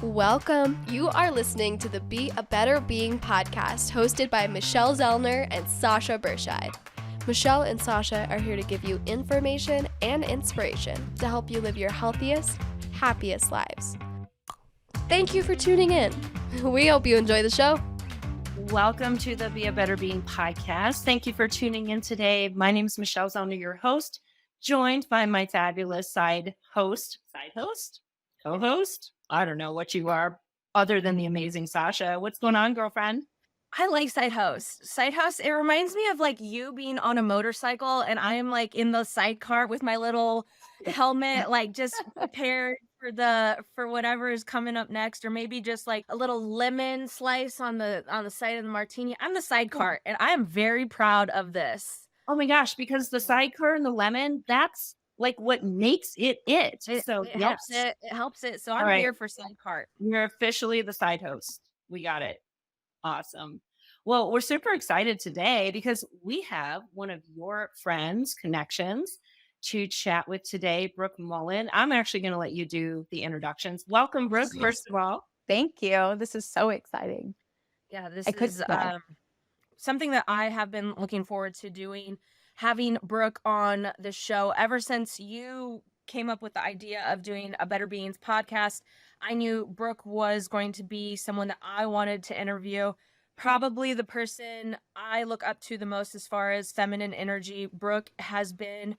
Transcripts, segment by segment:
Welcome. You are listening to the Be a Better Being podcast hosted by Michelle Zellner and Sasha Berscheid. Michelle and Sasha are here to give you information and inspiration to help you live your healthiest, happiest lives. Thank you for tuning in. We hope you enjoy the show. Welcome to the Be a Better Being podcast. Thank you for tuning in today. My name is Michelle Zellner, your host, joined by my fabulous co-host? I don't know what you are other than the amazing Sasha. What's going on, girlfriend? I like side host. Side host, it reminds me of like you being on a motorcycle and I am like in the sidecar with my little helmet, like just prepared for whatever is coming up next, or maybe just like a little lemon slice on the side of the martini. I'm the sidecar and I am very proud of this. Oh my gosh, because the sidecar and the lemon, that's like what makes it. So it helps it. It helps it. So I'm here for sidecar. You're officially the side host. We got it. Awesome. Well, we're super excited today because we have one of your friends, connections, to chat with today, Brooke Mullen. I'm actually going to let you do the introductions. Welcome, Brooke, first of all. Thank you. This is so exciting. Yeah, this is something that I have been looking forward to doing, having Brooke on the show ever since you came up with the idea of doing a Better Beings podcast. I knew Brooke was going to be someone that I wanted to interview. Probably the person I look up to the most as far as feminine energy. Brooke has been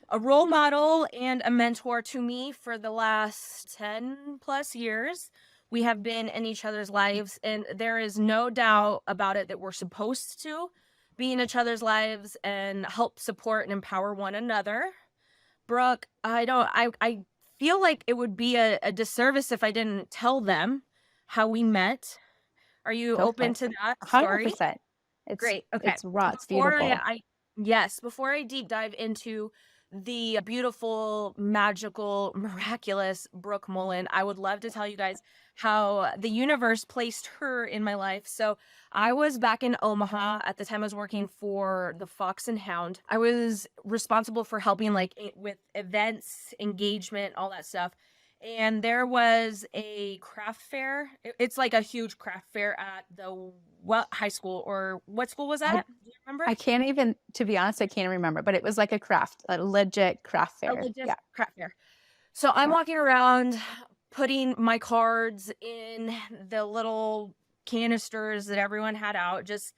a role model and a mentor to me for the last 10 plus years. We have been in each other's lives, and there is no doubt about it that we're supposed to be in each other's lives and help support and empower one another. Brooke, I feel like it would be a disservice if I didn't tell them how we met. Are you open to that story? 100%. It's great. Okay. It's raw. It's beautiful. Before I deep dive into the beautiful, magical, miraculous Brooke Mullen, I would love to tell you guys how the universe placed her in my life. So I was back in Omaha at the time. I was working for the Fox and Hound. I was responsible for helping with events, engagement, all that stuff. And there was a craft fair. It's like a huge craft fair at the high school, or what school was that? Do you remember? I can't even, to be honest, I can't remember, but it was like a legit craft fair. Craft fair. So I'm walking around putting my cards in the little canisters that everyone had out. Just,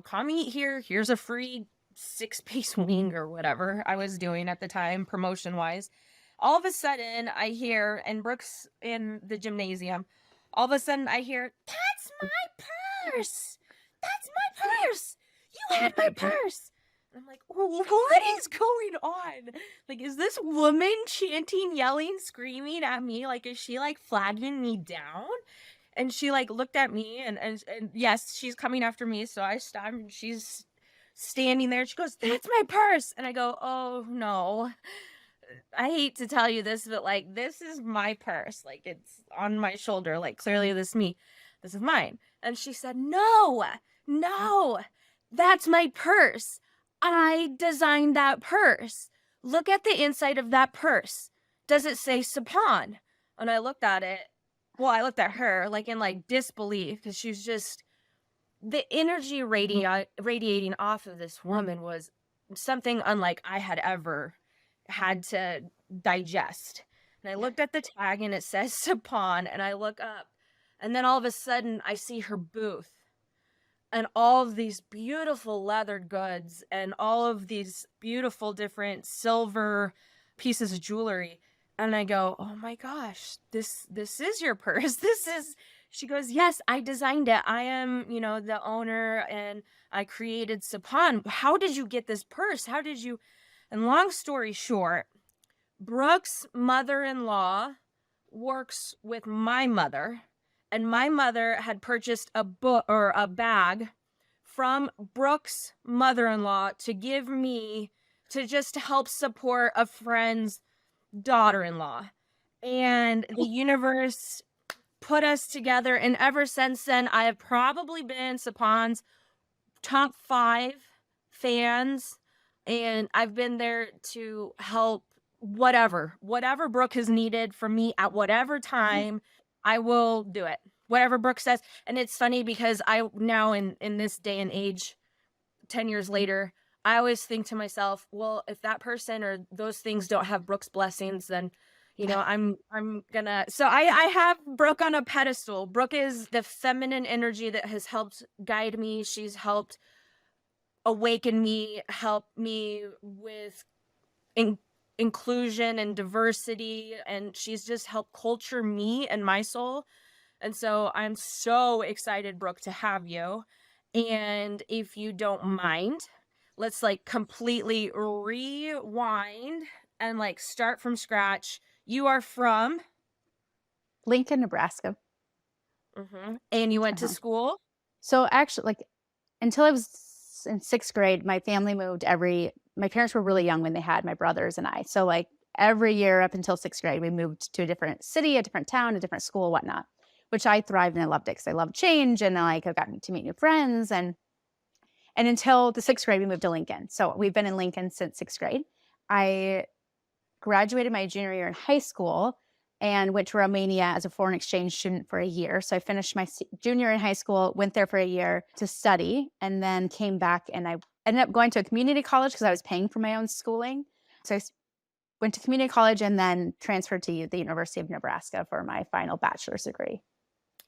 come eat here. Here's a free 6-piece wing or whatever I was doing at the time, promotion wise. All of a sudden, I hear, and Brooke's in the gymnasium, all of a sudden I hear, "That's my purse! That's my purse! You had my purse!" And I'm like, what is going on? Like, is this woman chanting, yelling, screaming at me? Like, is she, flagging me down? And she, looked at me, and yes, she's coming after me, so I stop, and she's standing there. She goes, "That's my purse!" And I go, "Oh, no. I hate to tell you this, but this is my purse. It's on my shoulder. Clearly this is me. This is mine." And she said, no, that's my purse. I designed that purse. Look at the inside of that purse. Does it say Sapahn? And I looked at it. Well, I looked at her in disbelief, because she's just, the energy radiating off of this woman was something unlike I had ever had to digest. And I looked at the tag and it says Sapahn, and I look up, and then all of a sudden I see her booth and all of these beautiful leathered goods and all of these beautiful different silver pieces of jewelry. And I go, "Oh my gosh, this is your purse." She goes, "Yes, I designed it. I am, the owner, and I created Sapahn. How did you get this purse? How did you?" And long story short, Brooke's mother-in-law works with my mother, and my mother had purchased a book or a bag from Brooke's mother-in-law to give me to just help support a friend's daughter-in-law. And the universe put us together, and ever since then, I have probably been Sapahn's top 5 fans. And I've been there to help whatever Brooke has needed from me at whatever time. I will do it. Whatever Brooke says. And it's funny because I now in this day and age, 10 years later, I always think to myself, well, if that person or those things don't have Brooke's blessings, then I'm gonna. So I have Brooke on a pedestal. Brooke is the feminine energy that has helped guide me. She's helped awaken me, help me with inclusion and diversity, and she's just helped culture me and my soul. And so I'm so excited, Brooke, to have you. And if you don't mind, let's like completely rewind and like start from scratch. You are from Lincoln, Nebraska. and you went to Uh-huh. school. So actually, like until I was in 6th grade, my family moved my parents were really young when they had my brothers and I. So like every year up until 6th grade, we moved to a different city, a different town, a different school, whatnot, which I thrived and I loved it because I loved change and like I got to meet new friends. And until the 6th grade, we moved to Lincoln. So we've been in Lincoln since 6th grade. I graduated my junior year in high school and went to Romania as a foreign exchange student for a year. So I finished my junior in high school, went there for a year to study, and then came back and I ended up going to a community college because I was paying for my own schooling. So I went to community college and then transferred to the University of Nebraska for my final bachelor's degree.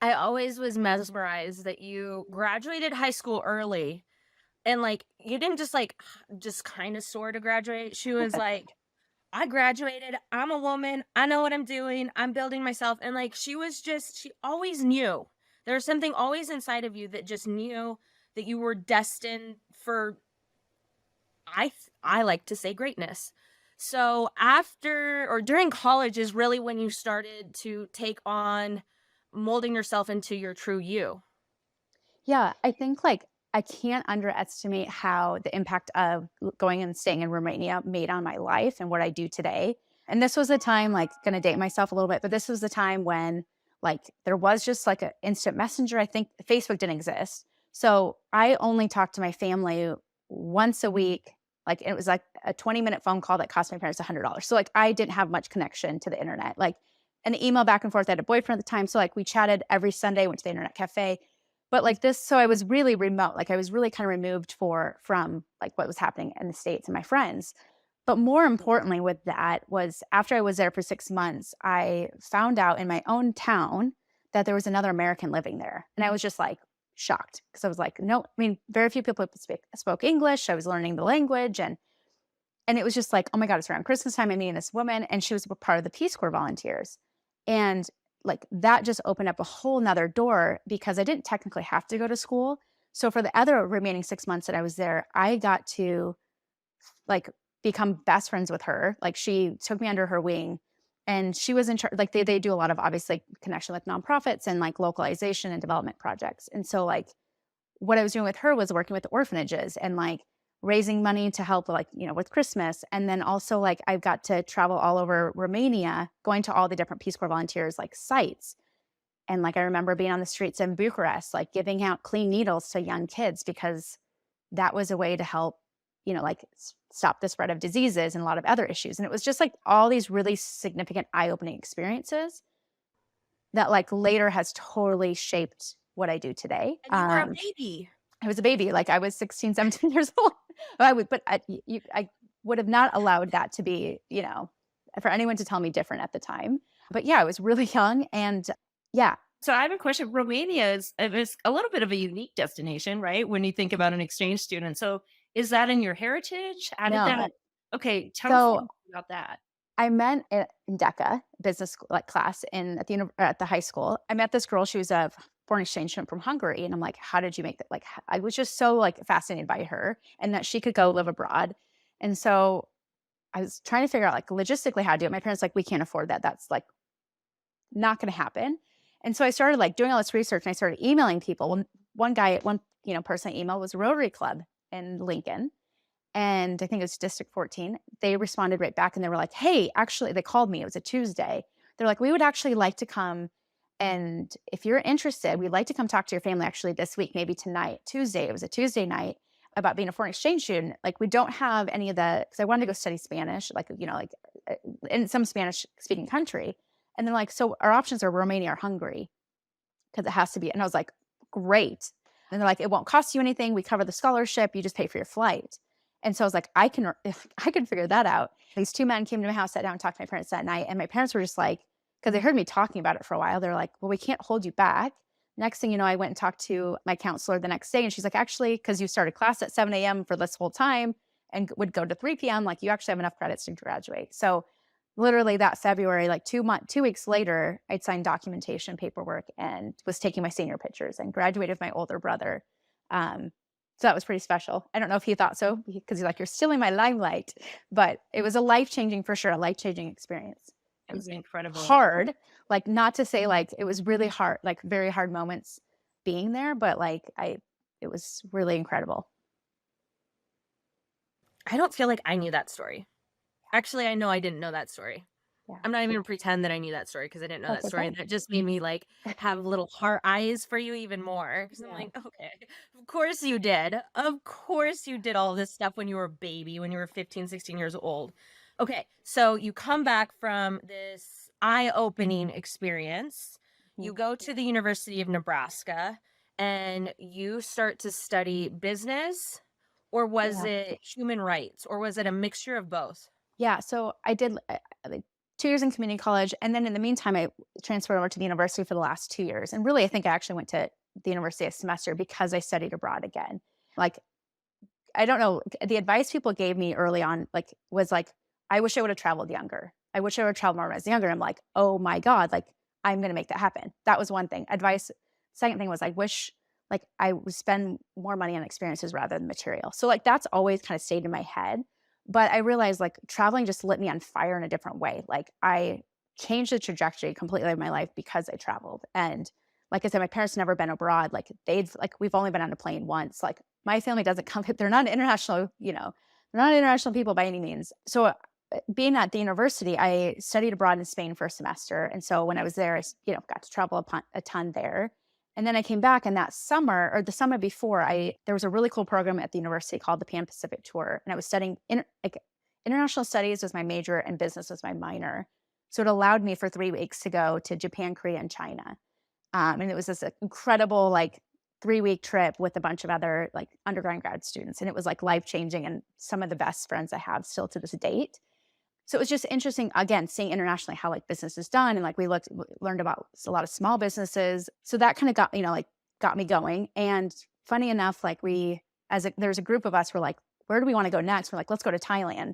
I always was mesmerized that you graduated high school early and like you didn't just kind of sort of graduate. She was like, I graduated. I'm a woman. I know what I'm doing. I'm building myself. And like, she always knew. There was something always inside of you that just knew that you were destined for, I like to say greatness. So after or during college is really when you started to take on molding yourself into your true you. Yeah, I think like I can't underestimate how the impact of going and staying in Romania made on my life and what I do today. And this was a time, like, gonna date myself a little bit, but this was the time when like there was just like an instant messenger. I think Facebook didn't exist. So I only talked to my family once a week. Like it was like a 20-minute phone call that cost my parents $100. So like I didn't have much connection to the internet. Like an email back and forth. I had a boyfriend at the time. So like we chatted every Sunday, went to the internet cafe. But like this, so I was really remote. Like I was really kind of removed from like what was happening in the States and my friends. But more importantly with that was after I was there for 6 months, I found out in my own town that there was another American living there. And I was just like shocked because I was like, no, I mean, very few people spoke English. I was learning the language and it was just like, oh my God, it's around Christmas time. I'm meeting this woman and she was a part of the Peace Corps volunteers. And like that just opened up a whole nother door because I didn't technically have to go to school. So for the other remaining 6 months that I was there, I got to like become best friends with her. Like she took me under her wing and she was in charge. Like they do a lot of obviously connection with nonprofits and like localization and development projects. And so like what I was doing with her was working with the orphanages and like raising money to help like, with Christmas. And then also like I got to travel all over Romania, going to all the different Peace Corps volunteers like sites. And like I remember being on the streets in Bucharest, like giving out clean needles to young kids because that was a way to help, like stop the spread of diseases and a lot of other issues. And it was just like all these really significant eye-opening experiences that like later has totally shaped what I do today. And you were a baby. I was a baby, like I was 16, 17 years old. I would have not allowed that to be, for anyone to tell me different at the time. But yeah, I was really young and yeah. So I have a question. Romania is a little bit of a unique destination, right? When you think about an exchange student. So is that in your heritage? How did No. that? Okay, tell us about that. I met in DECA business school, like class at the high school. I met this girl. She was a foreign exchange student from Hungary, and I'm like, how did you make that? Like, I was just so like fascinated by her and that she could go live abroad. And so I was trying to figure out like logistically how to do it. My parents like, we can't afford that. That's like not going to happen. And so I started like doing all this research and I started emailing people. One person I emailed was Rotary Club in Lincoln. And I think it was District 14. They responded right back and they were like, hey, actually, they called me. It was a Tuesday. They're like, we would actually like to come. And if you're interested, we'd like to come talk to your family actually this week, maybe tonight, Tuesday. It was a Tuesday night about being a foreign exchange student. Like we don't have any of the, because I wanted to go study Spanish, in some Spanish speaking country. And they're like, so our options are Romania or Hungary because it has to be. And I was like, great. And they're like, it won't cost you anything. We cover the scholarship. You just pay for your flight. And so I was like, if I can figure that out. These two men came to my house, sat down and talked to my parents that night. And my parents were just like, because they heard me talking about it for a while, they're like, well, we can't hold you back. Next thing you know, I went and talked to my counselor the next day. And she's like, actually, because you started class at 7 a.m. for this whole time and would go to 3 p.m., like you actually have enough credits to graduate. So literally that February, like 2 weeks later, I'd signed documentation paperwork and was taking my senior pictures and graduated with my older brother. So that was pretty special. I don't know if he thought so because he's like, you're stealing my limelight, but it was a life-changing, for sure, a life-changing experience. It was incredible. Hard, like not to say like it was really hard, like very hard moments being there, but like it was really incredible. I don't feel like I knew that story. Actually, I know I didn't know that story. Yeah. I'm not even gonna pretend that I knew that story because I didn't know That's that story. okay. That just made me like have little heart eyes for you even more. Because I'm Yeah. like, okay, of course you did. Of course you did all this stuff when you were a baby, when you were 15, 16 years old. Okay, so you come back from this eye-opening experience. You go to the University of Nebraska and you start to study business, or was Yeah. it human rights, or was it a mixture of both? Yeah, so I did like 2 years in community college, and then in the meantime, I transferred over to the university for the last 2 years. And really, I think I actually went to the university a semester because I studied abroad again. Like, I don't know, the advice people gave me early on, like, was like, I wish I would have traveled younger. I wish I would have traveled more when I was younger. I'm like, oh my God, like, I'm going to make that happen. That was one thing. Advice. Second thing was, I wish like I would spend more money on experiences rather than material. So like that's always kind of stayed in my head. But I realized like traveling just lit me on fire in a different way. Like I changed the trajectory completely of my life because I traveled. And like I said, my parents never been abroad. Like we've only been on a plane once. Like my family doesn't come, they're not international, they're not international people by any means. So being at the university, I studied abroad in Spain for a semester. And so when I was there, I, got to travel a ton there. And then I came back, and that summer or the summer before, there was a really cool program at the university called the Pan-Pacific Tour. And I was studying international studies was my major and business was my minor. So it allowed me for 3 weeks to go to Japan, Korea, and China. And it was this incredible 3-week trip with a bunch of other underground grad students. And it was life-changing and some of the best friends I have still to this date. So it was just interesting, again, seeing internationally how business is done. And we learned about a lot of small businesses. So that kind of got me going. And funny enough, there's a group of us, we're like, where do we want to go next? We're like, let's go to Thailand.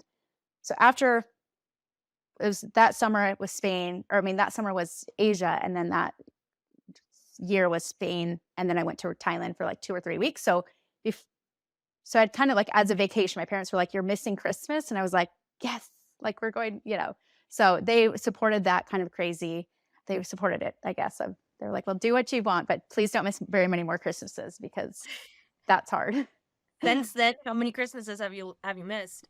So after it was that summer, it was Spain, that summer was Asia. And then that year was Spain. And then I went to Thailand for 2 or 3 weeks. So I'd kind of as a vacation, my parents were like, you're missing Christmas. And I was like, yes. We're going, so they supported that kind of crazy. They supported it, I guess. They're like, well, do what you want, but please don't miss very many more Christmases because that's hard. Since then, how many Christmases have you missed?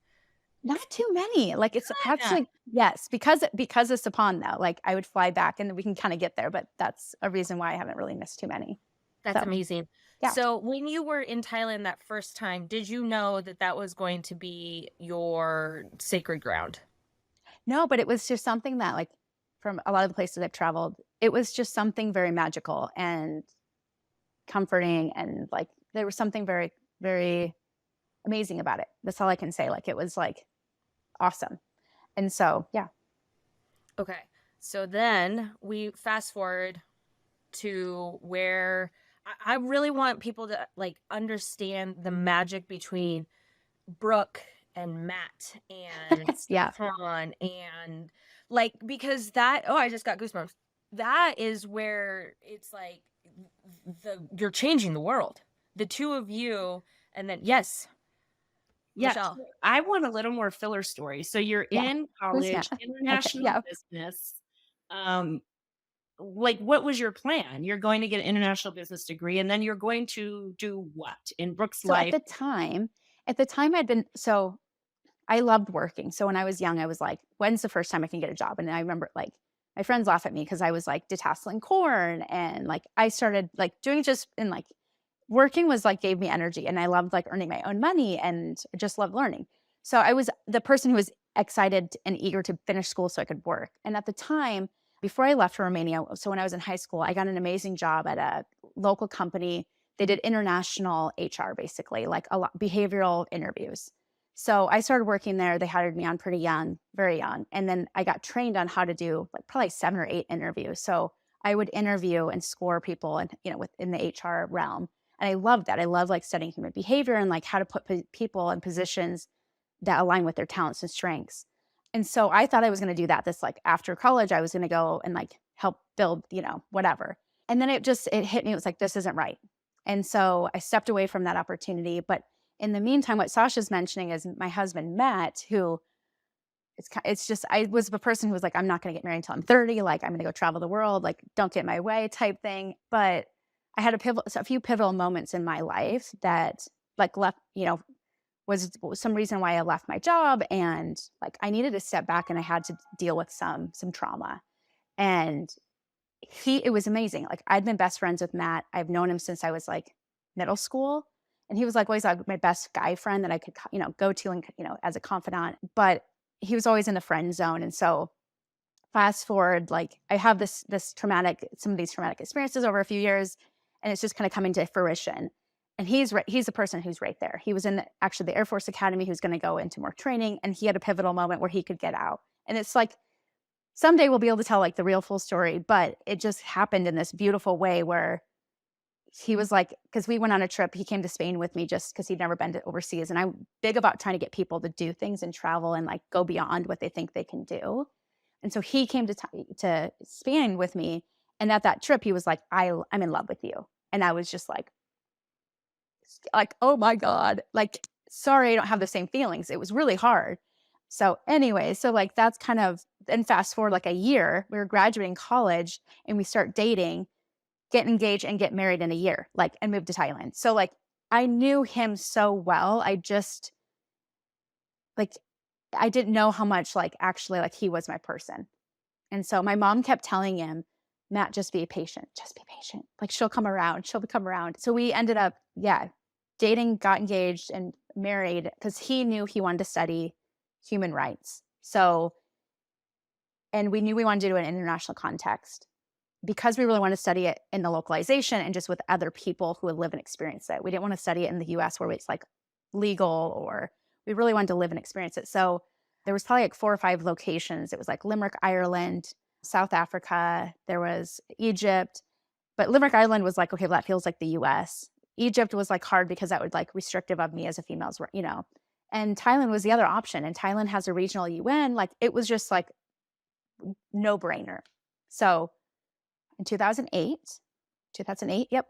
Not too many. It's actually, yes, because of Sapahn though. I would fly back and we can kind of get there, but that's a reason why I haven't really missed too many. That's amazing. Yeah. So when you were in Thailand that first time, did you know that was going to be your sacred ground? No, but it was just something that from a lot of the places I've traveled, it was just something very magical and comforting. And there was something very, very amazing about it. That's all I can say. It was awesome. And so, yeah. Okay. So then we fast forward to where I really want people to understand the magic between Brooke and Matt and Yeah. Sapahn and because I just got goosebumps. That is where it's you're changing the world. The two of you, and then yes. Michelle. I want a little more filler story. So you're in college, international business. What was your plan? You're going to get an international business degree, and then you're going to do what in Brooke's life? At the time I loved working. So when I was young, I was like, when's the first time I can get a job? And I remember my friends laugh at me because I was detasseling corn and I started doing just in working was gave me energy, and I loved earning my own money and just loved learning. So I was the person who was excited and eager to finish school so I could work. And at the time, Before I left for Romania, so when I was in high school, I got an amazing job at a local company. They did international HR, basically, like a lot behavioral interviews. So I started working there. They hired me on pretty young, very young. And then I got trained on how to do like probably 7 or 8 interviews. So I would interview and score people and, within the HR realm. And I loved that. I love like studying human behavior and like how to put people in positions that align with their talents and strengths. And so I thought I was going to do that. This like after college, I was going to go and like help build, whatever. And then it hit me. It was like, this isn't right. And so I stepped away from that opportunity. But in the meantime, what Sasha's mentioning is my husband, Matt, who it's just, I was the person who was like, I'm not going to get married until I'm 30. Like, I'm going to go travel the world, like, don't get in my way type thing. But I had a few pivotal moments in my life that like left, was some reason why I left my job. And like, I needed to step back and I had to deal with some trauma. And it was amazing. Like, I'd been best friends with Matt. I've known him since I was like middle school. And he was like always like my best guy friend that I could, go to and, as a confidant. But he was always in the friend zone. And so fast forward, like I have some of these traumatic experiences over a few years, and it's just kind of coming to fruition. And he's the person who's right there. He was in actually the Air Force Academy, who's going to go into more training. And he had a pivotal moment where he could get out. And it's like, someday we'll be able to tell like the real full story, but it just happened in this beautiful way where he was like, because we went on a trip, he came to Spain with me just because he'd never been to overseas. And I'm big about trying to get people to do things and travel and like go beyond what they think they can do. And so he came to Spain with me. And at that trip, he was like, I'm in love with you. And I was just like, oh my God, like, sorry, I don't have the same feelings. It was really hard. So anyway, so like that's kind of, then fast forward like a year, we were graduating college and we start dating, get engaged and get married in a year, like, and moved to Thailand. So like, I knew him so well. I just like, I didn't know how much like actually like he was my person. And so my mom kept telling him, Matt, just be patient. Just be patient. Like she'll come around. She'll come around. So we ended up, dating, got engaged and married because he knew he wanted to study human rights. So, and we knew we wanted to do it in an international context because we really want to study it in the localization and just with other people who would live and experience it. We didn't want to study it in the US where it's like legal, or we really wanted to live and experience it. So there was probably like 4 or 5 locations. It was like Limerick, Ireland, South Africa, there was Egypt, but Limerick, Ireland was like, okay, well, that feels like the US. Egypt was like hard because that would like restrictive of me as a female, and Thailand was the other option. And Thailand has a regional UN. Like it was just like no brainer. So in 2008, yep.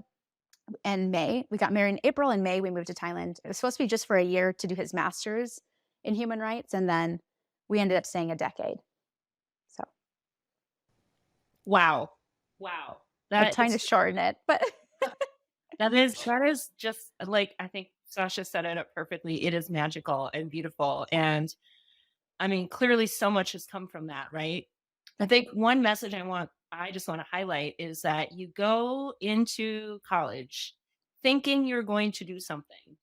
And May, we got married in April. In May, we moved to Thailand. It was supposed to be just for a year to do his master's in human rights. And then we ended up staying a decade. So. Wow. I'm trying to shorten it, but. That is just like, I think Sasha said it up perfectly. It is magical and beautiful. And I mean, clearly so much has come from that, right? I think one message I just want to highlight is that you go into college thinking you're going to do something,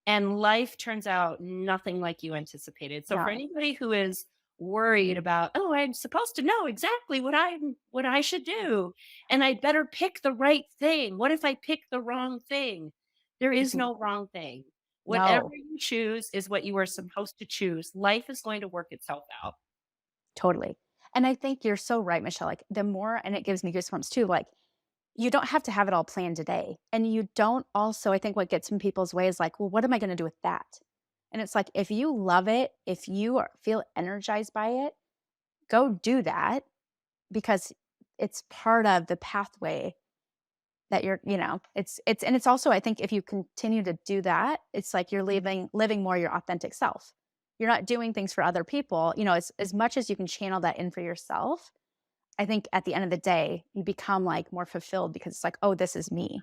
and life turns out nothing like you anticipated. So for anybody who is worried about, I'm supposed to know exactly what I should do, and I better pick the right thing. What if I pick the wrong thing? There is no wrong thing. Whatever you choose is what you are supposed to choose. Life is going to work itself out. Totally. And I think you're so right, Michelle. Like the more, and it gives me goosebumps too, like you don't have to have it all planned today. And you don't also, I think what gets in people's way is like, well, what am I going to do with that? And it's like, if you love it, if you feel energized by it, go do that, because it's part of the pathway that you're, it's also, I think if you continue to do that, it's like you're living more your authentic self. You're not doing things for other people, as much as you can channel that in for yourself. I think at the end of the day, you become like more fulfilled because it's like, oh, this is me.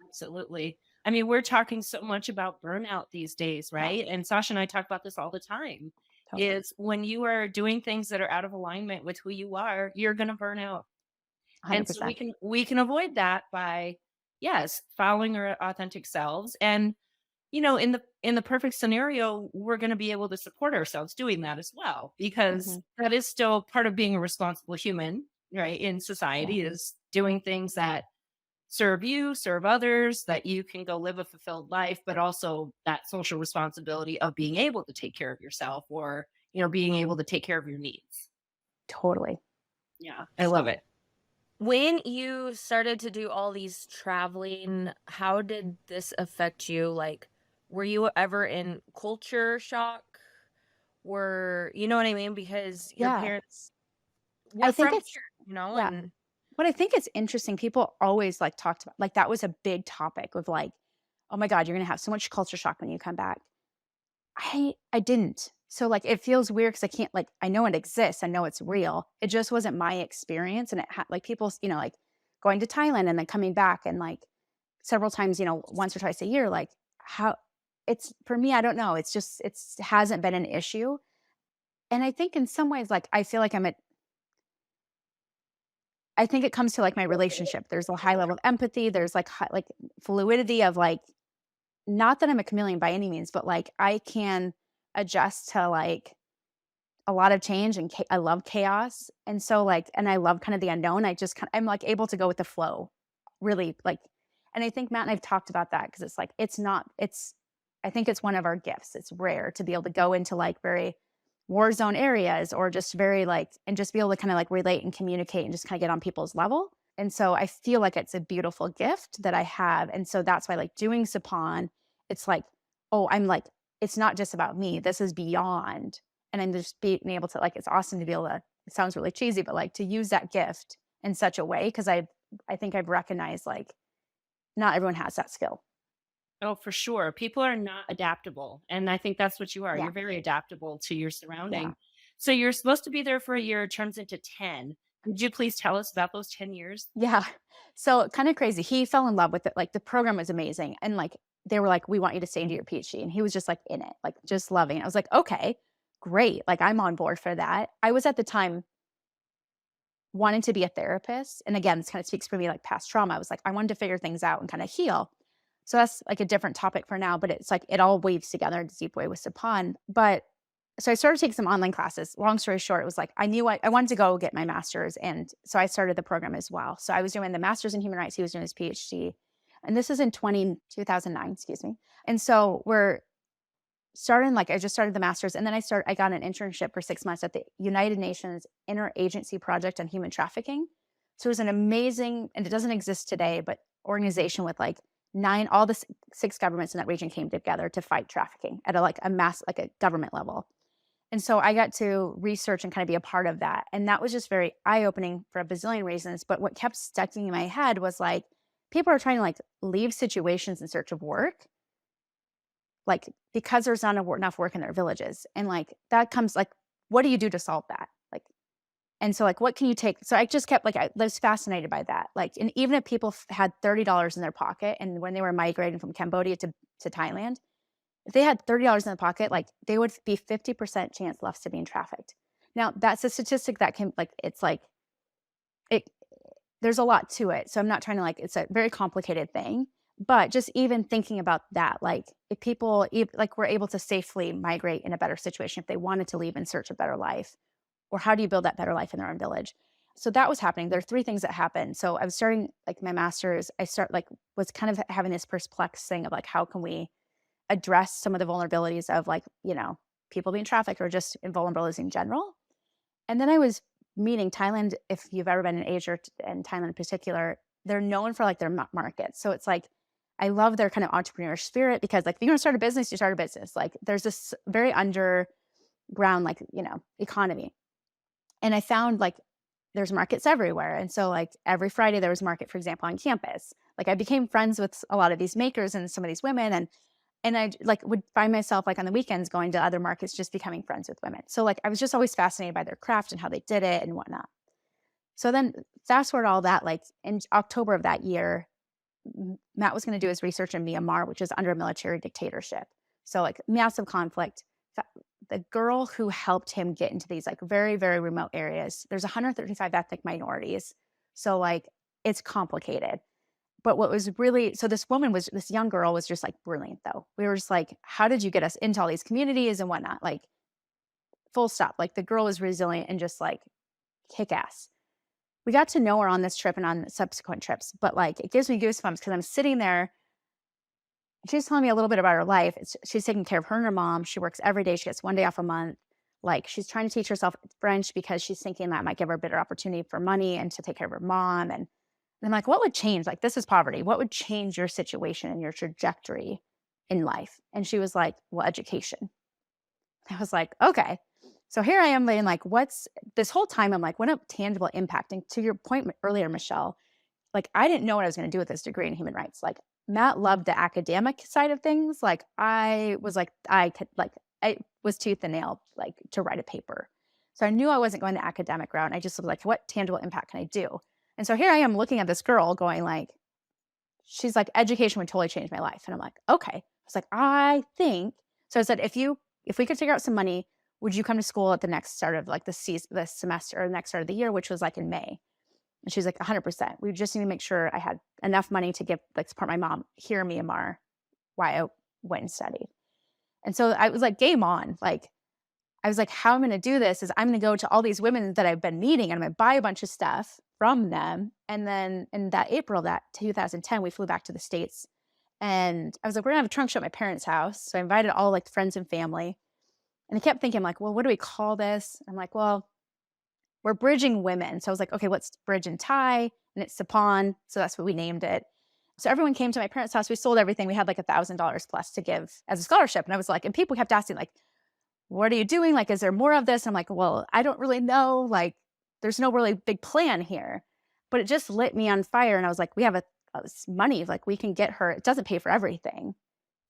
Absolutely. I mean, we're talking so much about burnout these days, right? And Sasha and I talk about this all the time. Totally. Is when you are doing things that are out of alignment with who you are, you're going to burn out. 100%. And so we can avoid that by, yes, following our authentic selves. And in the perfect scenario, we're going to be able to support ourselves doing that as well, because Hmm. that is still part of being a responsible human, right? In Yeah. society is doing things that serve you, serve others, that you can go live a fulfilled life, but also that social responsibility of being able to take care of yourself, or, being able to take care of your needs. Totally. Yeah, I love it. When you started to do all these traveling, how did this affect you? Like, were you ever in culture shock? You know what I mean? Because your Yeah. parents I were think from it's, here, yeah. and What I think is interesting, people always like talked about, like, that was a big topic of like, oh my God, you're going to have so much culture shock when you come back. I didn't. So like it feels weird because I can't, like, I know it exists. I know it's real. It just wasn't my experience. And it had like people, like going to Thailand and then coming back and like several times, once or twice a year, like how it's for me, I don't know. It's just hasn't been an issue. And I think in some ways, like I feel like I think it comes to like my relationship. There's a high level of empathy. There's like like fluidity of like, not that I'm a chameleon by any means, but like I can adjust to like a lot of change and I love chaos. And so like, and I love kind of the unknown. I'm like able to go with the flow really like, and I think Matt and I've talked about that because it's like, I think it's one of our gifts. It's rare to be able to go into like very war zone areas or just very like, and just be able to kind of like relate and communicate and just kind of get on people's level. And so I feel like it's a beautiful gift that I have. And so that's why like doing Sapahn, it's like, oh, I'm like, it's not just about me. This is beyond. And I'm just being able to like, it's awesome to be able to, it sounds really cheesy, but like to use that gift in such a way. Cause I think I've recognized like not everyone has that skill. Oh, for sure. People are not adaptable. And I think that's what you are. Yeah. You're very adaptable to your Yeah. surrounding. So you're supposed to be there for a year, it turns into 10. Could you please tell us about those 10 years? Yeah. So kind of crazy. He fell in love with it. Like the program was amazing. And like they were like, we want you to stay into your PhD. And he was just like in it, like just loving it. I was like, okay, great. Like I'm on board for that. I was at the time wanting to be a therapist. And again, this kind of speaks for me like past trauma. I was like, I wanted to figure things out and kind of heal. So that's like a different topic for now, but it's like it all weaves together in a deep way with Sapahn. But so I started taking some online classes. Long story short, it was like I knew I wanted to go get my master's. And so I started the program as well. So I was doing the master's in human rights. He was doing his PhD. And this is in 2009, excuse me. And so we're starting, like I just started the master's. And then I got an internship for 6 months at the United Nations Interagency Project on Human Trafficking. So it was an amazing, and it doesn't exist today, but organization with like all the six governments in that region came together to fight trafficking at a mass, like a government level. And so I got to research and kind of be a part of that. And that was just very eye-opening for a bazillion reasons. But what kept sticking in my head was like, people are trying to like leave situations in search of work, like because there's not enough work in their villages. And like that comes like, what do you do to solve that? Like, and so like, what can you take? So I just kept like, I was fascinated by that. Like, and even if people had $30 in their pocket and when they were migrating from Cambodia to Thailand, if they had $30 in the pocket, like they would be 50% chance left to being trafficked. Now that's a statistic that can like, it's like, it, there's a lot to it. So I'm not trying to like, it's a very complicated thing, but just even thinking about that, like if people like were able to safely migrate in a better situation, if they wanted to leave in search of better life, or how do you build that better life in their own village? So that was happening. There are three things that happened. So I was starting like my master's, was kind of having this perplexed thing of like, how can we address some of the vulnerabilities of like, people being trafficked or just vulnerabilities in general. And then I was meeting Thailand. If you've ever been in Asia and Thailand in particular, they're known for like their market. So it's like, I love their kind of entrepreneur spirit because like if you want to start a business, you start a business. Like there's this very underground, like, economy. And I found like there's markets everywhere. And so like every Friday there was a market, for example, on campus. Like I became friends with a lot of these makers and some of these women. And I like would find myself like on the weekends going to other markets, just becoming friends with women. So like I was just always fascinated by their craft and how they did it and whatnot. So then fast forward all that, like in October of that year, Matt was going to do his research in Myanmar, which is under a military dictatorship. So like massive conflict. The girl who helped him get into these like very, very remote areas, there's 135 ethnic minorities. So like it's complicated. But what was really, so this young girl was just like brilliant though. We were just like, how did you get us into all these communities and whatnot? Like, full stop. Like, the girl was resilient and just like kick ass. We got to know her on this trip and on subsequent trips, but like, it gives me goosebumps because I'm sitting there. She's telling me a little bit about her life. She's taking care of her and her mom. She works every day. She gets 1 day off a month. Like, she's trying to teach herself French because she's thinking that might give her a better opportunity for money and to take care of her mom. And I'm like, what would change? Like, this is poverty. What would change your situation and your trajectory in life? And she was like, well, education. I was like, okay. So here I am being like, what's this whole time? I'm like, what a tangible impact. And to your point earlier, Michelle, like, I didn't know what I was going to do with this degree in human rights. Like, Matt loved the academic side of things. Like, I was like, I was tooth and nail, like, to write a paper. So I knew I wasn't going the academic route. And I just was like, what tangible impact can I do? And so here I am looking at this girl going like, she's like, education would totally change my life. And I'm like, okay. I was like, I think. So I said, if we could figure out some money, would you come to school at the next start of like the semester or the next start of the year, which was like in May? And she's like, 100%. We just need to make sure I had enough money to give, like, support my mom here in Myanmar while I went and studied. And so I was like, game on. Like, I was like, how I'm going to do this is I'm going to go to all these women that I've been meeting and I'm going to buy a bunch of stuff from them. And then in that April, that 2010, we flew back to the States. And I was like, we're going to have a trunk show at my parents' house. So I invited all like friends and family. And I kept thinking like, well, what do we call this? I'm like, well, we're bridging women. So I was like, okay, what's bridge in Thai? And it's Sapahn. So that's what we named it. So everyone came to my parents' house. We sold everything. We had like $1,000 plus to give as a scholarship. And I was like, and people kept asking like, what are you doing? Like, is there more of this? And I'm like, well, I don't really know. Like, there's no really big plan here, but it just lit me on fire. And I was like, we have this money, like we can get her. It doesn't pay for everything,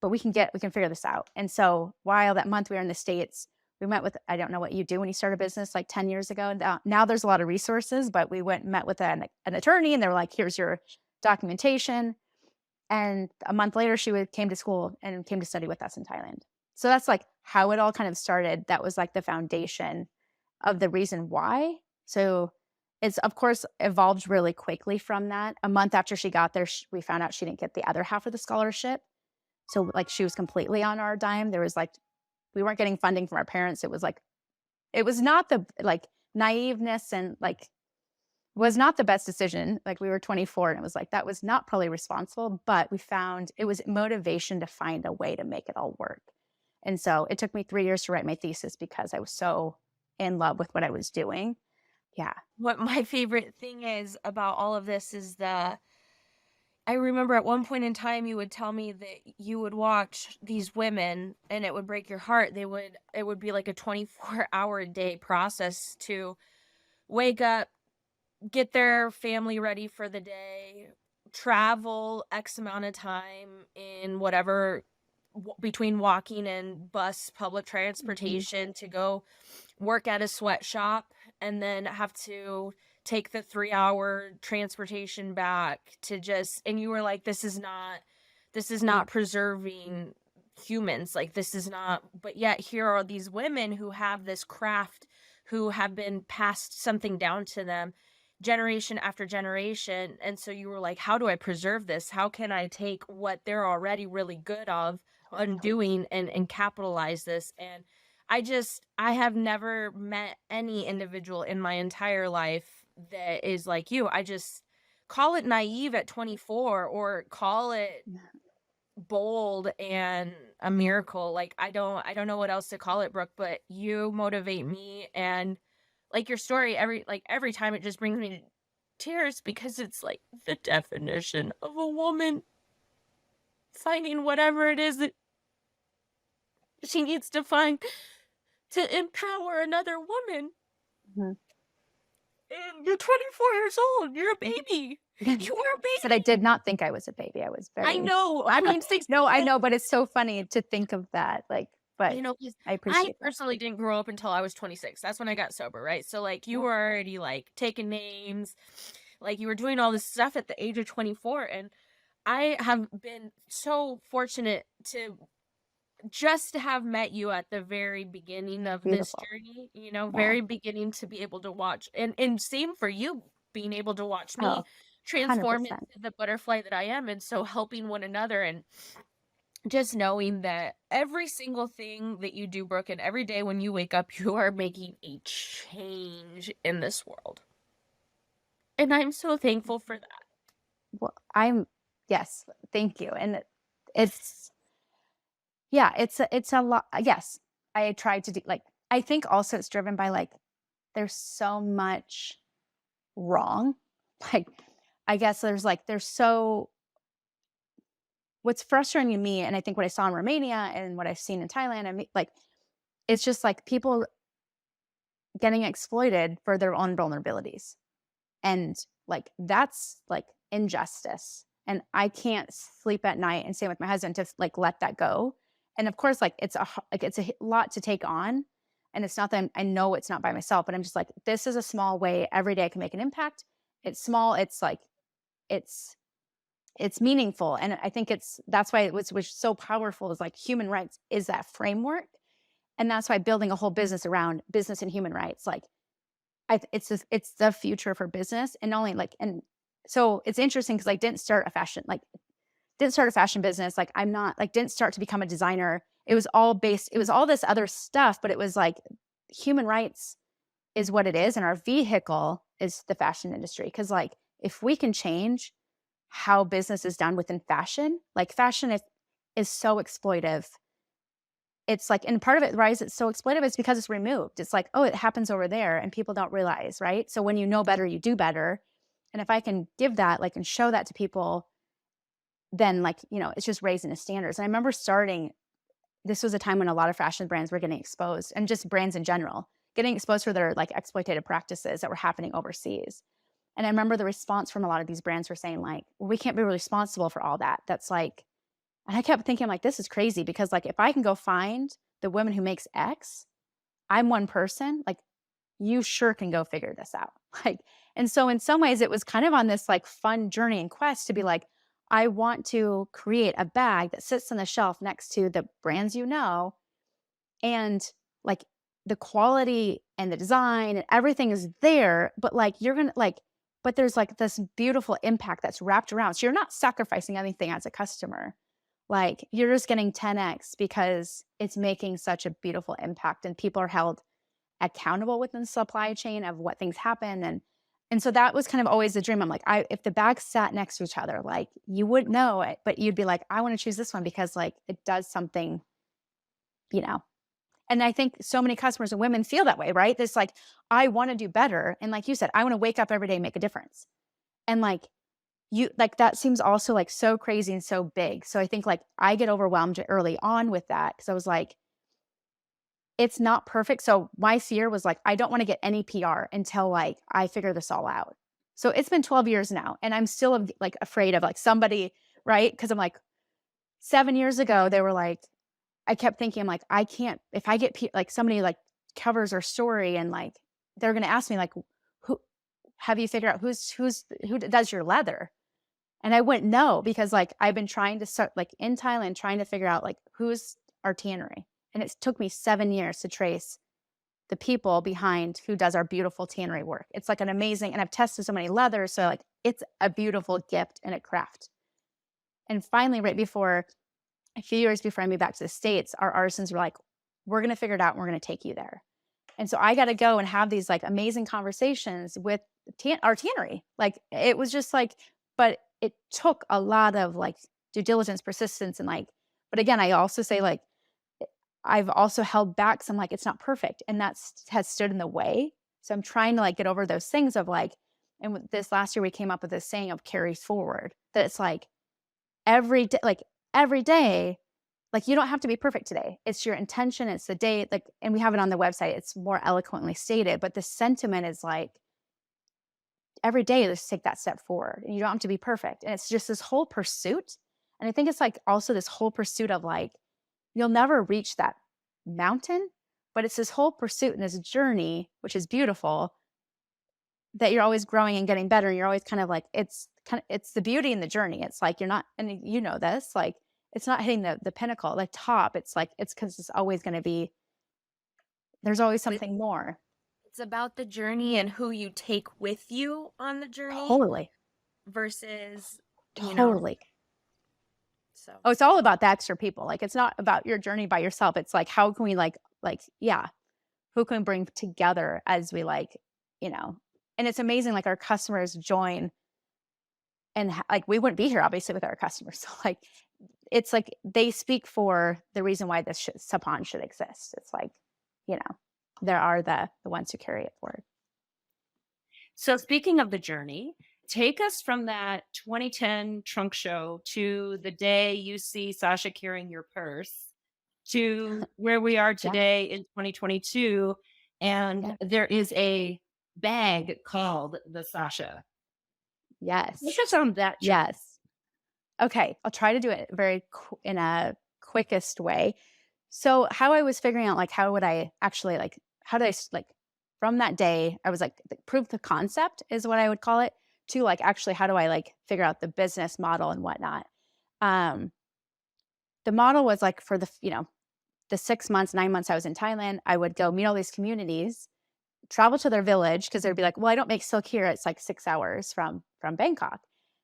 but we can figure this out. And so while that month we were in the States, we met with, I don't know what you do when you start a business like 10 years ago. Now there's a lot of resources, but we went and met with an attorney and they were like, here's your documentation. And a month later, she came to school and came to study with us in Thailand. So that's like how it all kind of started. That was like the foundation of the reason why. So it's, of course, evolved really quickly from that. A month after she got there, we found out she didn't get the other half of the scholarship. So like she was completely on our dime. There was like, we weren't getting funding from our parents. It was like, it was not the like naiveness and like was not the best decision. Like we were 24 and it was like, that was not probably responsible, but we found it was motivation to find a way to make it all work. And so it took me 3 years to write my thesis because I was so in love with what I was doing. Yeah. What my favorite thing is about all of this is I remember at one point in time you would tell me that you would watch these women and it would break your heart. It would be like a 24-hour day process to wake up, get their family ready for the day, travel X amount of time in whatever between walking and bus public transportation to go work at a sweatshop and then have to take the 3-hour transportation back to and you were like, this is not preserving humans. Like this is not, but yet here are these women who have this craft, who have been passed something down to them generation after generation. And so you were like, how do I preserve this? How can I take what they're already really good on doing and capitalize this? And I have never met any individual in my entire life that is like you. I just call it naive at 24 or call it bold and a miracle. Like I don't know what else to call it, Brooke, but you motivate me. And like your story, every time it just brings me to tears because it's like the definition of a woman finding whatever it is that she needs to find to empower another woman. Mm-hmm. And you're 24 years old. You're a baby. You were a baby. But I did not think I was a baby. I was very. I know. I mean, no, I know, but it's so funny to think of that. Like, but you know, I appreciate. I personally didn't grow up until I was 26. That's when I got sober, right? So like, you were already like taking names, like you were doing all this stuff at the age of 24, and I have been so fortunate to just have met you at the very beginning of Beautiful. this journey, very beginning to be able to watch and same for you being able to watch me transform 100%. into the butterfly that I am. And so helping one another and just knowing that every single thing that you do, Brooke, and every day when you wake up, you are making a change in this world. And I'm so thankful for that. Well, yes, thank you. And it's, it's a lot. Yes, I tried to do like, I think also it's driven by like, there's so much wrong. Like, I guess what's frustrating to me, and I think what I saw in Romania and what I've seen in Thailand, I mean, like, it's just like people getting exploited for their own vulnerabilities. And like, that's like injustice. And I can't sleep at night and stay with my husband to like let that go. And of course, like it's a lot to take on. And it's not that I know it's not by myself, but I'm just like, this is a small way every day I can make an impact. It's small. It's like, it's meaningful. And I think that's why it was so powerful is like human rights is that framework. And that's why building a whole business around business and human rights, like it's the future for business. And only like, and so it's interesting because I didn't start a fashion business. Like I'm not like, didn't start to become a designer. It was all this other stuff, but it was like human rights is what it is. And our vehicle is the fashion industry. Cause like, if we can change how business is done within fashion, like fashion is so exploitive. It's like, and part of it, why is it so exploitive? It's because it's removed. It's like, oh, it happens over there and people don't realize, right? So when you know better, you do better. And if I can give that, like, and show that to people, then like, it's just raising the standards. And I remember this was a time when a lot of fashion brands were getting exposed, and just brands in general, getting exposed for their like exploitative practices that were happening overseas. And I remember the response from a lot of these brands were saying like, well, we can't be responsible for all that. That's like, and I kept thinking like, this is crazy because like, if I can go find the woman who makes X, I'm one person, like you sure can go figure this out. Like, and so in some ways it was kind of on this like fun journey and quest to be like, I want to create a bag that sits on the shelf next to the brands, and like the quality and the design and everything is there, but like but there's like this beautiful impact that's wrapped around. So you're not sacrificing anything as a customer. Like you're just getting 10x because it's making such a beautiful impact and people are held accountable within the supply chain of what things happen. And so that was kind of always the dream. I'm like, if the bags sat next to each other, like you wouldn't know it, but you'd be like, I want to choose this one because like it does something, And I think so many customers and women feel that way, right? This like, I want to do better. And like you said, I want to wake up every day and make a difference. And like that seems also like so crazy and so big. So I think like I get overwhelmed early on with that because I was like, it's not perfect. So my fear was like, I don't want to get any PR until like I figure this all out. So it's been 12 years now and I'm still like afraid of like somebody, right? Because I'm like 7 years ago, they were like, I kept thinking, I'm like, I can't, if I get like somebody like covers our story and like, they're going to ask me like, who have you figured out who does your leather? And I wouldn't know because like, I've been trying to start like in Thailand, trying to figure out like, who's our tannery. And it took me 7 years to trace the people behind who does our beautiful tannery work. It's like an amazing, and I've tested so many leathers. So like, it's a beautiful gift and a craft. And finally, a few years before I moved back to the States, our artisans were like, we're going to figure it out and we're going to take you there. And so I got to go and have these like amazing conversations with our tannery. Like it was just like, but it took a lot of like due diligence, persistence, and like, but again, I also say like, I've also held back some like, it's not perfect. And has stood in the way. So I'm trying to like get over those things of like, and with this last year, we came up with this saying of carry forward, that it's like every day, like you don't have to be perfect today. It's your intention. It's the day, like, and we have it on the website. It's more eloquently stated, but the sentiment is like every day, let's take that step forward and you don't have to be perfect. And it's just this whole pursuit. And I think it's like also this whole pursuit of like, you'll never reach that mountain, but it's this whole pursuit and this journey, which is beautiful, that you're always growing and getting better. And you're always kind of like, it's the beauty in the journey. It's like, you're not, and you know this, like, it's not hitting the pinnacle, the top. It's like, it's because it's always going to be, there's always something more. It's about the journey and who you take with you on the journey. Totally. versus, you know, Totally. so Oh, it's all about the extra people. Like, it's not about your journey by yourself. It's like, how can we yeah, who can we bring together as we you know, and it's amazing. Like, our customers join, and like, we wouldn't be here obviously with our customers. So like, it's like they speak for the reason why this Sapahn should exist. It's like, you know, there are the ones who carry it forward. So speaking of the journey, take us from that 2010 trunk show to the day you see Sasha carrying your purse to where we are Yeah. today in 2022. And Yeah. there is a bag called the Sasha. Yes. Take us on that journey. Yes. Okay. I'll try to do it in a quickest way. So how I was figuring out, like, how would I actually, like, how did I from that day, I was like, proof the concept is what I would call it, to like, actually, how do I like figure out the business model and whatnot. Um, the model was like, for the, the 6 months, 9 months I was in Thailand, I would go meet all these communities, travel to their village, because they'd be like, well, I don't make silk here. It's like 6 hours from Bangkok.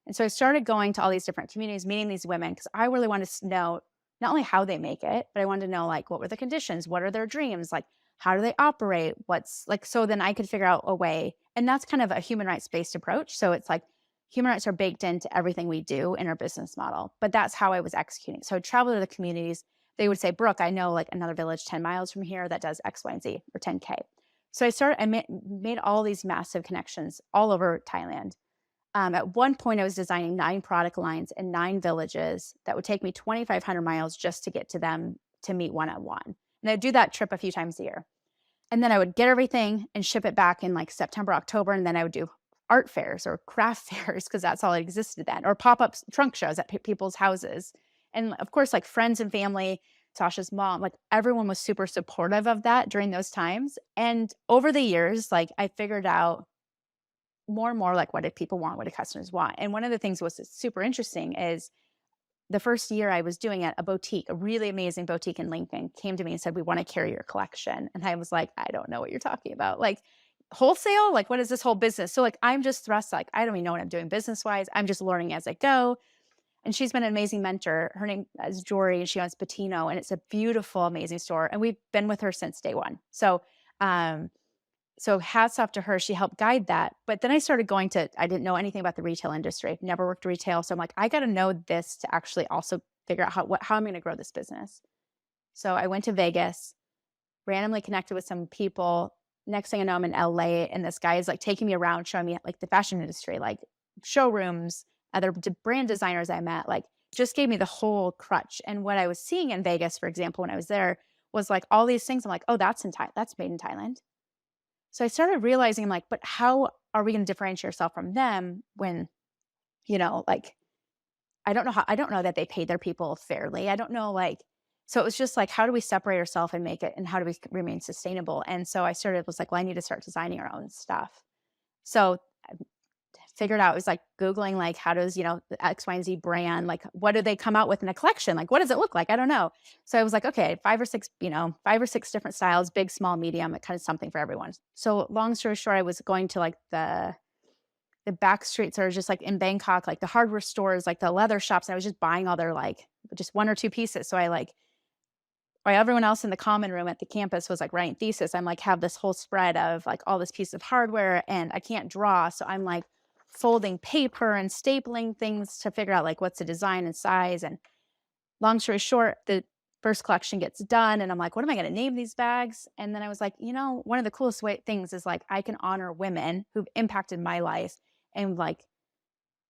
And so I started going to all these different communities, meeting these women, because I really wanted to know not only how they make it, but I wanted to know, like, what were the conditions? What are their dreams? Like, how do they operate? What's like, so then I could figure out a way. And that's kind of a human rights based approach. So it's like human rights are baked into everything we do in our business model. But that's how I was executing. So I'd travel to the communities. They would say, Brooke, I know like another village 10 miles from here that does X, Y, and Z, or 10K. So I made all these massive connections all over Thailand. At one point, I was designing 9 product lines in 9 villages that would take me 2,500 miles just to get to them to meet one-on-one. And I'd do that trip a few times a year. And then I would get everything and ship it back in like September, October. And then I would do art fairs or craft fairs, because that's all that existed then, or pop-up trunk shows at people's houses. And of course, like friends and family, Sasha's mom, like everyone was super supportive of that during those times. And over the years, like I figured out more and more, like, what did people want? What did customers want? And one of the things was super interesting is the first year I was doing it, a boutique, a really amazing boutique in Lincoln, came to me and said, we want to carry your collection. And I was like, I don't know what you're talking about. Like, wholesale? Like, what is this whole business? So like, I'm just thrust, like, I don't even know what I'm doing business wise. I'm just learning as I go. And she's been an amazing mentor. Her name is Jory, and she owns Patino, and it's a beautiful, amazing store. And we've been with her since day one. So hats off to her. She helped guide that. But then I started I didn't know anything about the retail industry, never worked retail. So I'm like, I got to know this to actually also figure out how I'm going to grow this business. So I went to Vegas, randomly connected with some people. Next thing I know, I'm in LA, and this guy is like taking me around, showing me like the fashion industry, like showrooms, other brand designers I met, like just gave me the whole crutch. And what I was seeing in Vegas, for example, when I was there, was like all these things. I'm like, oh, that's made in Thailand. So I started realizing, like, but how are we going to differentiate ourselves from them when, like, I don't know that they paid their people fairly. I don't know, like, so it was just like, how do we separate ourselves and make it, and how do we remain sustainable? And so I was like, well, I need to start designing our own stuff. So I figured out, it was like Googling, like, how does, the X, Y, and Z brand, like, what do they come out with in a collection? Like, what does it look like? I don't know. So I was like, okay, 5 or 6 different styles, big, small, medium, kind of something for everyone. So long story short, I was going to like the back streets, or just like in Bangkok, like the hardware stores, like the leather shops. And I was just buying all their like just 1 or 2 pieces. So while everyone else in the common room at the campus was like writing thesis, I'm like, have this whole spread of like all this piece of hardware, and I can't draw. So I'm like folding paper and stapling things to figure out like what's the design and size. And long story short, the first collection gets done, and I'm like, what am I going to name these bags? And then I was like, one of the coolest things is like, I can honor women who've impacted my life, and like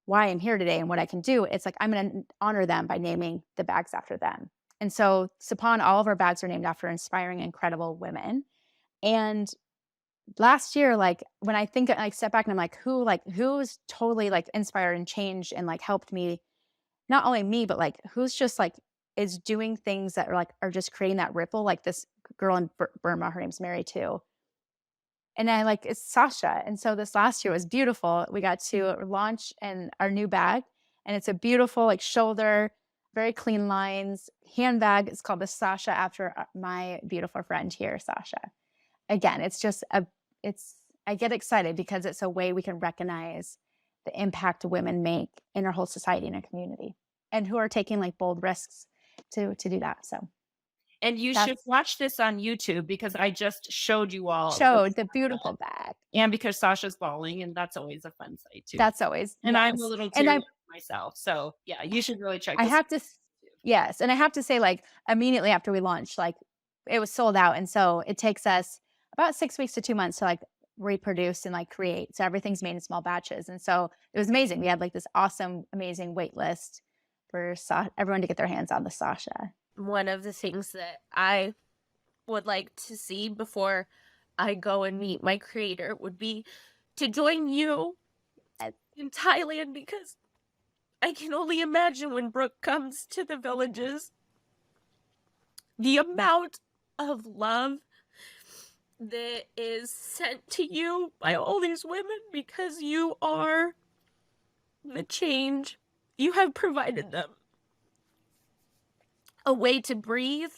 why I'm here today and what I can do. It's like, I'm going to honor them by naming the bags after them. And so Sapahn, all of our bags are named after inspiring, incredible women. And last year, like when I think, I step back and I'm like, who's totally like inspired and changed and like helped me, not only me, but like who's just like is doing things that are just creating that ripple. Like this girl in Burma, her name's Mary too. And it's Sasha. And so this last year was beautiful. We got to launch our new bag, and it's a beautiful like shoulder, very clean lines handbag. It's called the Sasha, after my beautiful friend here, Sasha. Again, it's just I get excited because it's a way we can recognize the impact women make in our whole society and our community, and who are taking like bold risks to do that. So And you should that's watch this on YouTube because I just showed you all of showed the Sasha, beautiful bag. and because Sasha's bawling, and that's always a fun sight too. That's always, And I'm a yes. little And teary myself. So yeah, you should really check I this out. have to, yes. And I have to say, like, immediately after we launched, like, it was sold out. And so it takes us about 6 weeks to 2 months to like reproduce and like create. So everything's made in small batches. And so it was amazing. We had like this awesome, amazing wait list for everyone to get their hands on the Sasha. One of the things that I would like to see before I go and meet my creator would be to join you in Thailand, because I can only imagine when Brooke comes to the villages, the amount of love that is sent to you by all these women, because you are the change. You have provided them a way to breathe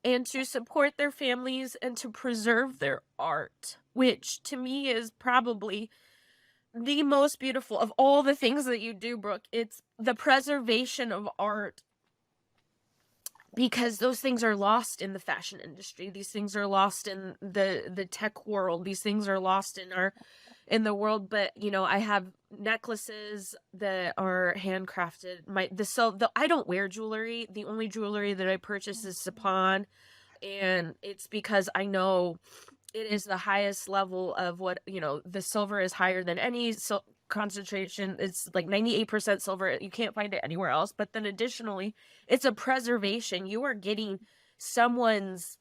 and to support their families and to preserve their art, which to me is probably the most beautiful of all the things that you do, Brooke. It's the preservation of art, because those things are lost in the fashion industry. These things are lost in the tech world. These things are lost in the world. But you know, I have necklaces that are handcrafted. I don't wear jewelry. The only jewelry that I purchase is Sapahn, and it's because I know it is the highest level of what, you know, the silver is higher than any concentration. It's like 98% silver. You can't find it anywhere else. But then additionally, it's a preservation. You are getting someone's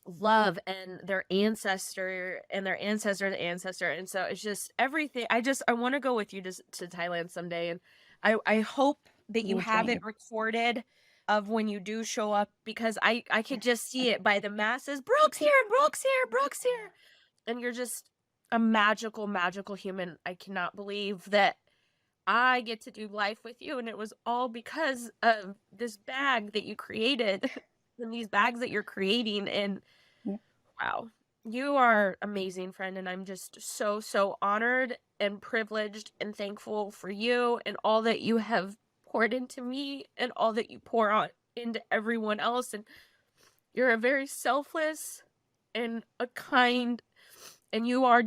love and their ancestor and their ancestor's ancestor. And so it's just everything. I want to go with you to Thailand someday. And I hope that you have it recorded of when you do show up, because I could just see it by the masses. Brooke's here, Brooke's here, Brooke's here. And you're just a magical, magical human. I cannot believe that I get to do life with you. And it was all because of this bag that you created and these bags that you're creating. And wow, you are amazing, friend. And I'm just so, so honored and privileged and thankful for you and all that you have poured into me and all that you pour on into everyone else. And you're a very selfless and a kind, and you are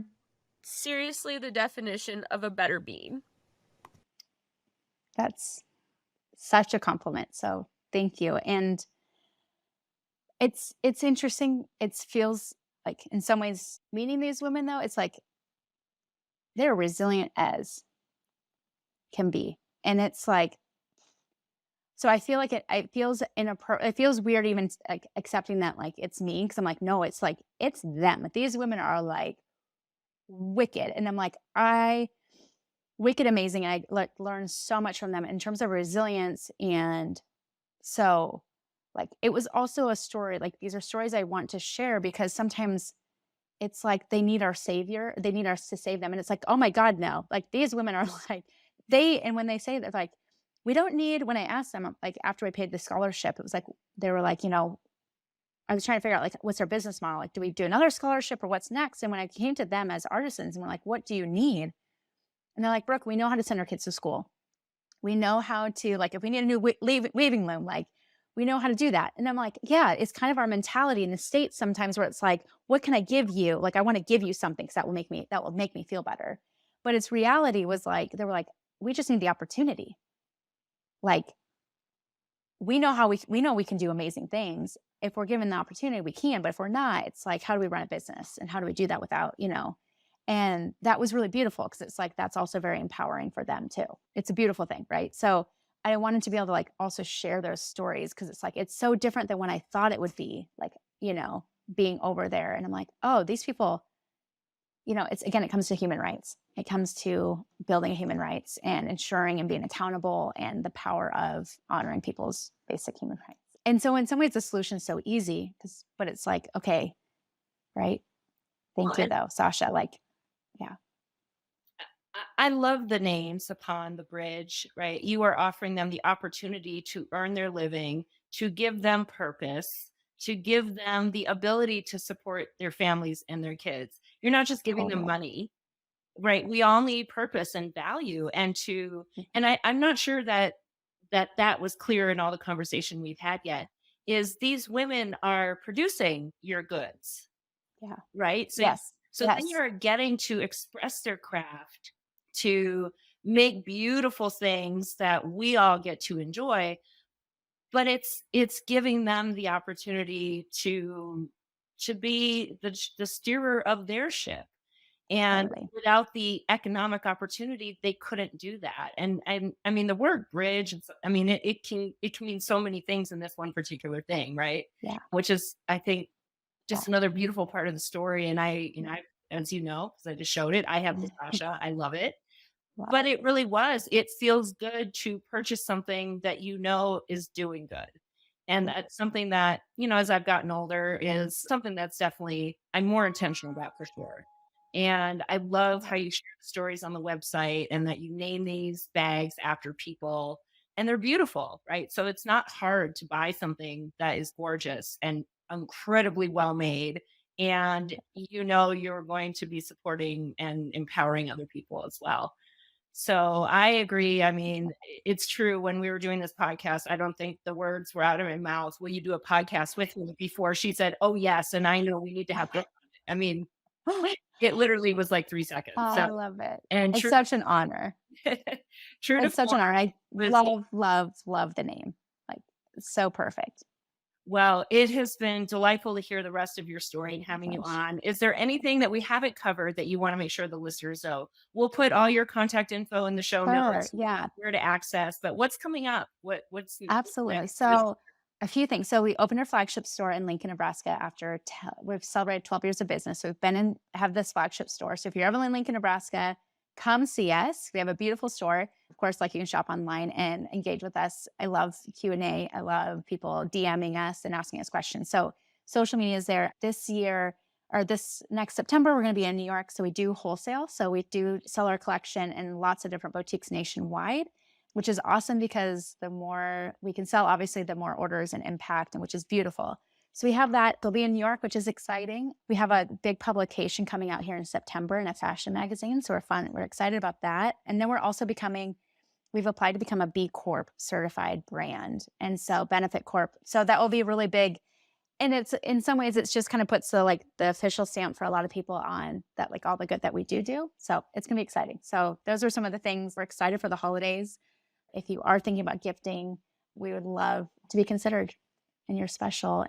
seriously the definition of a better being. That's such a compliment. So thank you. And it's interesting. It feels like in some ways meeting these women, though, it's like they're resilient as can be. And it's like, so I feel like it feels it feels weird even like accepting that like it's me, because I'm like, no, it's like it's them. These women are like wicked, and I'm like, wicked amazing. And I learned so much from them in terms of resilience. And so like it was also a story, like these are stories I want to share, because sometimes it's like they need our savior, they need us to save them, and it's like, oh my God, no, like these women are like and when they say that, like, we don't need, when I asked them, like after I paid the scholarship, it was like, they were like, you know, I was trying to figure out like, what's our business model? Like, do we do another scholarship or what's next? And when I came to them as artisans and we're like, what do you need? And they're like, Brooke, we know how to send our kids to school. We know how to, like, if we need a new weaving loom, like, we know how to do that. And I'm like, yeah, it's kind of our mentality in the States sometimes where it's like, what can I give you? Like, I want to give you something because that will make me feel better. But its reality was like, they were like, we just need the opportunity. Like, we know we can do amazing things. If we're given the opportunity, we can. But if we're not, it's like, how do we run a business? And how do we do that without, you know? And that was really beautiful, because it's like, that's also very empowering for them too. It's a beautiful thing, right? So I wanted to be able to like also share those stories, because it's like, it's so different than when I thought it would be, like, you know, being over there. And I'm like, oh, these people, you know, it comes to human rights. It comes to building human rights and ensuring and being accountable, and the power of honoring people's basic human rights. And so in some ways the solution is so easy, but it's like, okay, right? Thank you though, Sasha. Like, yeah. I love the name Sapahn, the bridge, right? You are offering them the opportunity to earn their living, to give them purpose, to give them the ability to support their families and their kids. You're not just giving them money. right? We all need purpose and value, and I'm not sure that was clear in all the conversation we've had yet, is these women are producing your goods, Yeah. right? Yes. So they Yes. are getting to express their craft, to make beautiful things that we all get to enjoy, but it's giving them the opportunity to be the steerer of their ship. And Totally. without the economic opportunity, they couldn't do that. And I mean, the word bridge, I mean, it can mean so many things in this one particular thing, right? Yeah. Which is, I think, Yeah. just another beautiful part of the story. And as you know, because I just showed it, I have the Sasha. I love it. Wow. But it really was. It feels good to purchase something that you know is doing good. And that's something that, as I've gotten older, is something that's definitely I'm more intentional about for sure. And I love how you share the stories on the website and that you name these bags after people and they're beautiful, right? So it's not hard to buy something that is gorgeous and incredibly well made. And you're going to be supporting and empowering other people as well. So I agree. I mean, it's true. When we were doing this podcast, I don't think the words were out of my mouth. Will you do a podcast with me? Before she said, "Oh yes," and I know we need to have. Brooke on it. I mean, it literally was like 3 seconds. Oh, I So, love it. and It's true, such an honor. true to It's such form. an honor. I was- love the name. Like, it's so perfect. Well, it has been delightful to hear the rest of your story and having you Gosh. on. Is there anything that we haven't covered that you want to make sure the listeners know? We'll put all your contact info in the show Sure. notes, Yeah. where to access. But what's coming up? What's Absolutely. next? So a few things. So we opened our flagship store in Lincoln, Nebraska after we've celebrated 12 years of business. So we've have this flagship store. So if you're ever in Lincoln, Nebraska, come see us. We have a beautiful store. Of course, like you can shop online and engage with us. I love Q&A. I love people DMing us and asking us questions. So social media is there. This year or this next September, we're going to be in New York. So we do wholesale. So we do sell our collection in lots of different boutiques nationwide, which is awesome because the more we can sell, obviously, the more orders and impact, and which is beautiful. So we have that. They'll be in New York, which is exciting. We have a big publication coming out here in September in a fashion magazine. So we're excited about that. And then we're also we've applied to become a B Corp certified brand. And so Benefit Corp. So that will be really big. And it's, in some ways, it's just kind of puts the official stamp for a lot of people on that, like all the good that we do. So it's going to be exciting. So those are some of the things. We're excited for the holidays. If you are thinking about gifting, we would love to be considered in your special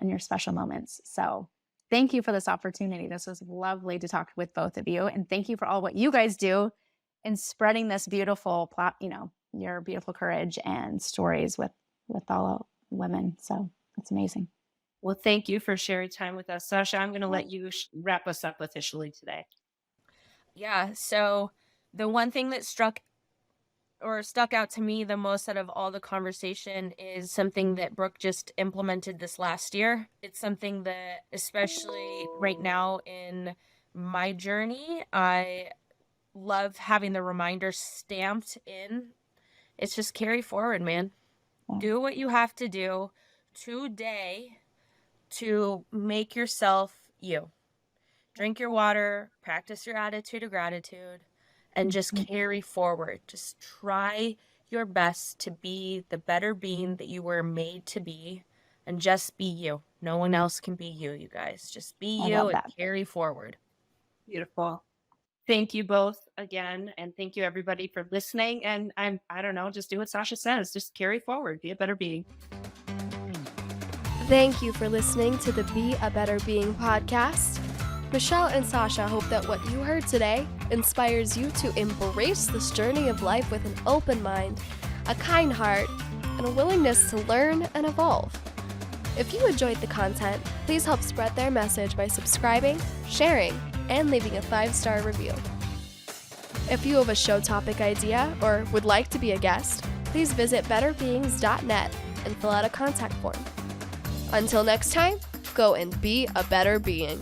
moments. So thank you for this opportunity. This was lovely to talk with both of you. And thank you for all what you guys do in spreading this beautiful, your beautiful courage and stories with all women. So it's amazing. Well, thank you for sharing time with us, Sasha. I'm going to let you wrap us up officially today. Yeah. So the one thing that stuck out to me the most out of all the conversation is something that Brooke just implemented this last year. It's something that, especially right now in my journey, I love having the reminder stamped in. It's just carry forward, man. Yeah. Do what you have to do today to make yourself you. Drink your water, practice your attitude of gratitude, and just carry forward. Just try your best to be the better being that you were made to be, and just be you. No one else can be you, you guys. Just be you and carry forward. Beautiful. Thank you both again. And thank you everybody for listening. And I don't know, just do what Sasha says. Just carry forward. Be a better being. Thank you for listening to the Be a Better Being podcast. Michelle and Sasha hope that what you heard today inspires you to embrace this journey of life with an open mind, a kind heart, and a willingness to learn and evolve. If you enjoyed the content, please help spread their message by subscribing, sharing, and leaving a 5-star review. If you have a show topic idea or would like to be a guest, please visit betterbeings.net and fill out a contact form. Until next time, go and be a better being.